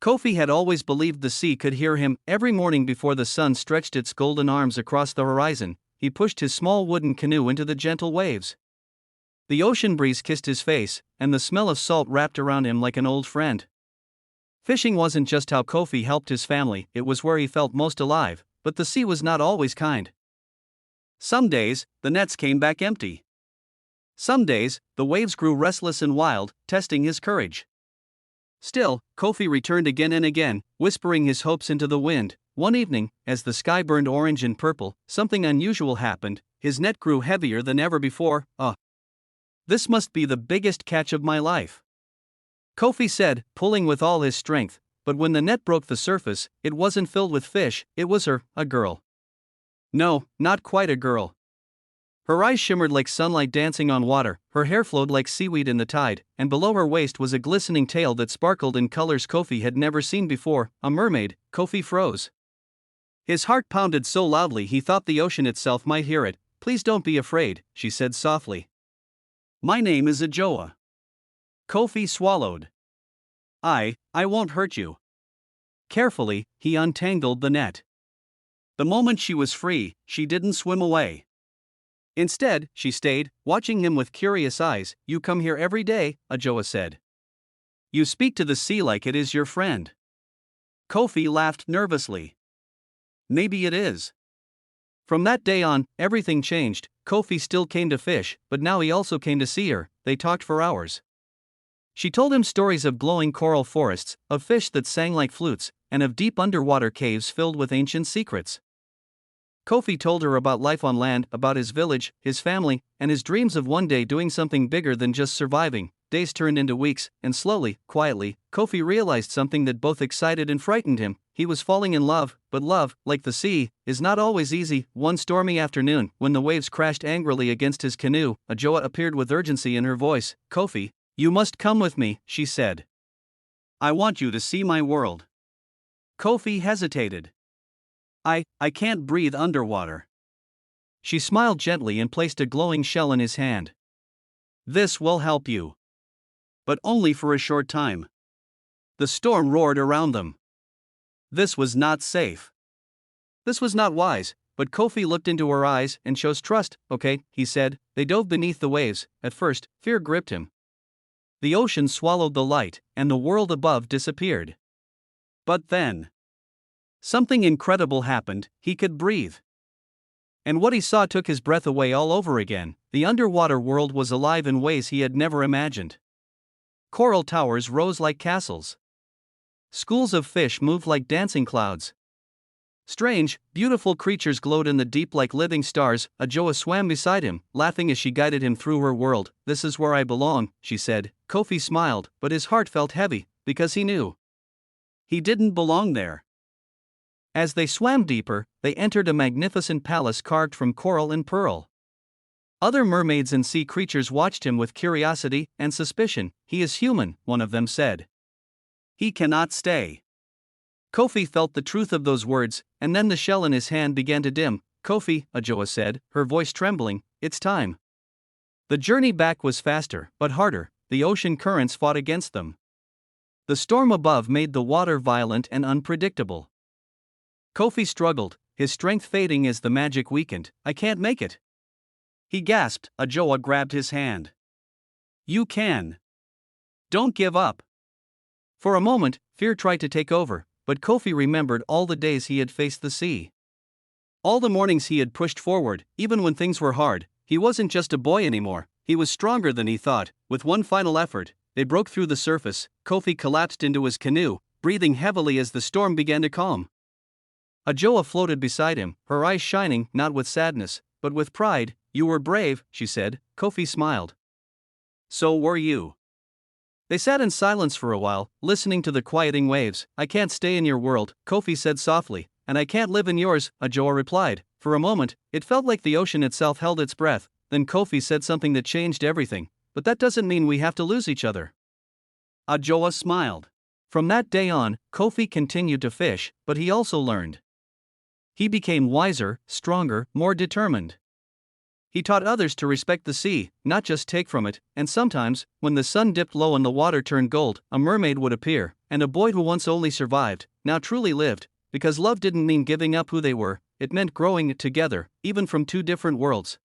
Kofi had always believed the sea could hear him. Every morning before the sun stretched its golden arms across the horizon, he pushed his small wooden canoe into the gentle waves. The ocean breeze kissed his face, and the smell of salt wrapped around him like an old friend. Fishing wasn't just how Kofi helped his family, it was where he felt most alive, but the sea was not always kind. Some days, the nets came back empty. Some days, the waves grew restless and wild, testing his courage. Still, Kofi returned again and again, whispering his hopes into the wind. One evening, as the sky burned orange and purple, something unusual happened. His net grew heavier than ever before. This must be the biggest catch of my life, Kofi said, pulling with all his strength. But when the net broke the surface, it wasn't filled with fish, it was her, a girl. No, not quite a girl. Her eyes shimmered like sunlight dancing on water, her hair flowed like seaweed in the tide, and below her waist was a glistening tail that sparkled in colors Kofi had never seen before. A mermaid. Kofi froze. His heart pounded so loudly he thought the ocean itself might hear it. Please don't be afraid, she said softly. My name is Ajoa. Kofi swallowed. I won't hurt you. Carefully, he untangled the net. The moment she was free, she didn't swim away. Instead, she stayed, watching him with curious eyes. You come here every day, Ajoa said. You speak to the sea like it is your friend. Kofi laughed nervously. Maybe it is. From that day on, everything changed. Kofi still came to fish, but now he also came to see her. They talked for hours. She told him stories of glowing coral forests, of fish that sang like flutes, and of deep underwater caves filled with ancient secrets. Kofi told her about life on land, about his village, his family, and his dreams of one day doing something bigger than just surviving. Days turned into weeks, and slowly, quietly, Kofi realized something that both excited and frightened him. He was falling in love, but love, like the sea, is not always easy. One stormy afternoon, when the waves crashed angrily against his canoe, Ajoa appeared with urgency in her voice. Kofi, you must come with me, she said. I want you to see my world. Kofi hesitated. I can't breathe underwater. She smiled gently and placed a glowing shell in his hand. This will help you. But only for a short time. The storm roared around them. This was not safe. This was not wise, but Kofi looked into her eyes and chose trust. Okay, he said. They dove beneath the waves. At first, fear gripped him. The ocean swallowed the light, and the world above disappeared. But then, something incredible happened. He could breathe. And what he saw took his breath away all over again. The underwater world was alive in ways he had never imagined. Coral towers rose like castles. Schools of fish moved like dancing clouds. Strange, beautiful creatures glowed in the deep like living stars. Ajoa swam beside him, laughing as she guided him through her world. This is where I belong, she said. Kofi smiled, but his heart felt heavy, because he knew he didn't belong there. As they swam deeper, they entered a magnificent palace carved from coral and pearl. Other mermaids and sea creatures watched him with curiosity and suspicion. He is human, one of them said. He cannot stay. Kofi felt the truth of those words, and then the shell in his hand began to dim. Kofi, Ajoa said, her voice trembling, it's time. The journey back was faster, but harder. The ocean currents fought against them. The storm above made the water violent and unpredictable. Kofi struggled, his strength fading as the magic weakened. I can't make it. He gasped. Ajoa grabbed his hand. You can. Don't give up. For a moment, fear tried to take over, but Kofi remembered all the days he had faced the sea. All the mornings he had pushed forward, even when things were hard. He wasn't just a boy anymore, he was stronger than he thought. With one final effort, they broke through the surface. Kofi collapsed into his canoe, breathing heavily as the storm began to calm. Ajoa floated beside him, her eyes shining, not with sadness, but with pride. You were brave, she said. Kofi smiled. So were you. They sat in silence for a while, listening to the quieting waves. I can't stay in your world, Kofi said softly, and I can't live in yours, Ajoa replied. For a moment, it felt like the ocean itself held its breath. Then Kofi said something that changed everything. But that doesn't mean we have to lose each other. Ajoa smiled. From that day on, Kofi continued to fish, but he also learned. He became wiser, stronger, more determined. He taught others to respect the sea, not just take from it, and sometimes, when the sun dipped low and the water turned gold, a mermaid would appear, and a boy who once only survived, now truly lived, because love didn't mean giving up who they were, it meant growing together, even from two different worlds.